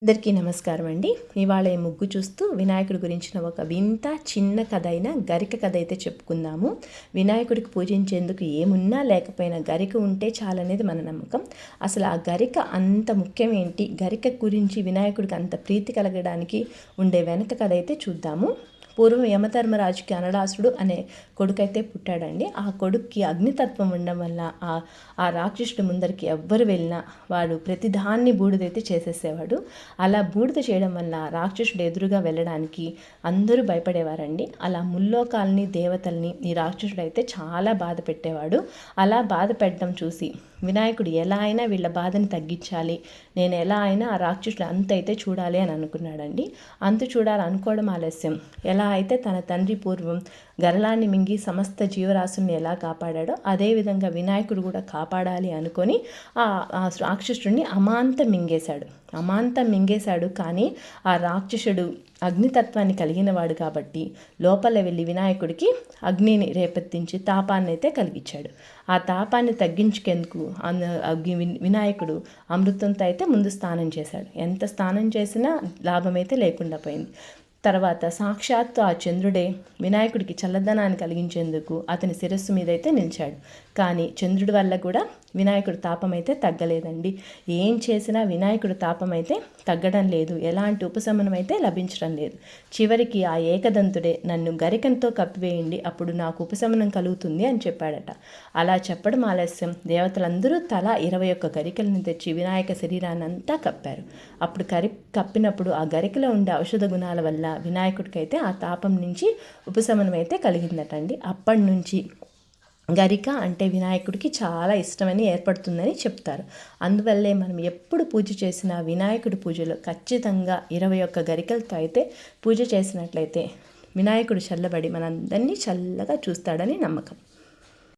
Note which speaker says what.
Speaker 1: అందరికీ నమస్కారం అండి. ఇవాళ ఈ ముగ్గు చూస్తూ వినాయకుడి గురించిన ఒక వింత చిన్న కథ అయిన గరిక కథ అయితే చెప్పుకుందాము. వినాయకుడికి పూజించేందుకు ఏమున్నా లేకపోయినా గరిక ఉంటే చాలనేది మన నమ్మకం. అసలు ఆ గరిక అంత ముఖ్యం ఏంటి, గరిక గురించి వినాయకుడికి అంత ప్రీతి కలగడానికి ఉండే వెనక కథ అయితే చూద్దాము. పూర్వం యమధర్మరాజుకి అనడాసుడు అనే కొడుకైతే పుట్టాడండి. ఆ కొడుక్కి అగ్నితత్వం ఉండడం వల్ల ఆ రాక్షసుడి ముందరికి ఎవ్వరు వెళ్ళినా వాడు ప్రతిదాన్ని బూడిదైతే చేసేసేవాడు. అలా బూడిద చేయడం వల్ల రాక్షసుడు ఎదురుగా వెళ్ళడానికి అందరూ భయపడేవారండి. అలా ముల్లోకాలని దేవతల్ని ఈ రాక్షసుడు అయితే చాలా బాధ పెట్టేవాడు. అలా బాధ పెట్టడం చూసి వినాయకుడు ఎలా అయినా వీళ్ళ బాధని తగ్గించాలి, నేను ఎలా అయినా ఆ రాక్షసుడు అంత అయితే చూడాలి అని అనుకున్నాడండి. అంతు చూడాలనుకోవడం ఆలస్యం. ఎలా అయితే తన తండ్రి పూర్వం గరళాన్ని మింగి సమస్త జీవరాశుల్ని ఎలా కాపాడాడో అదేవిధంగా వినాయకుడు కూడా కాపాడాలి అనుకొని ఆ రాక్షసుడిని అమాంతం మింగేశాడు. కానీ ఆ రాక్షసుడు అగ్నితత్వాన్ని కలిగినవాడు కాబట్టి లోపల వెళ్ళి వినాయకుడికి అగ్నిని రేపెత్తించి తాపాన్ని అయితే కలిగించాడు. ఆ తాపాన్ని తగ్గించుకేందుకు వినాయకుడు అమృతంతో అయితే ముందు స్నానం చేశాడు. ఎంత స్నానం చేసినా లాభమైతే లేకుండా పోయింది. తర్వాత సాక్షాత్తు ఆ చంద్రుడే వినాయకుడికి చల్లదనాన్ని కలిగించేందుకు అతని శిరస్సు మీద అయితే నిలిచాడు. కానీ చంద్రుడి వల్ల కూడా వినాయకుడి తాపం అయితే తగ్గలేదండి. ఏం చేసినా వినాయకుడి తాపం అయితే తగ్గడం లేదు, ఎలాంటి ఉపశమనం అయితే లభించడం లేదు. చివరికి ఆ ఏకదంతుడే నన్ను గరికంతో కప్పివేయండి, అప్పుడు నాకు ఉపశమనం కలుగుతుంది అని చెప్పాడట. అలా చెప్పడం ఆలస్యం. దేవతలందరూ తలా 21 గరికలను తెచ్చి వినాయక శరీరాన్ని అంతా కప్పారు. అప్పుడు కప్పినప్పుడు ఆ గరికలో ఉండే ఔషధ గుణాల వల్ల వినాయకుడికైతే ఆ తాపం నుంచి ఉపశమనం అయితే కలిగిందటండి. అప్పటి నుంచి గరిక అంటే వినాయకుడికి చాలా ఇష్టమని ఏర్పడుతుందని చెప్తారు. అందువల్లే మనం ఎప్పుడు పూజ చేసినా వినాయకుడి పూజలో ఖచ్చితంగా 21 గరికలతో అయితే పూజ చేసినట్లయితే వినాయకుడు చల్లబడి మనందరినీ చల్లగా చూస్తాడని నమ్మకం.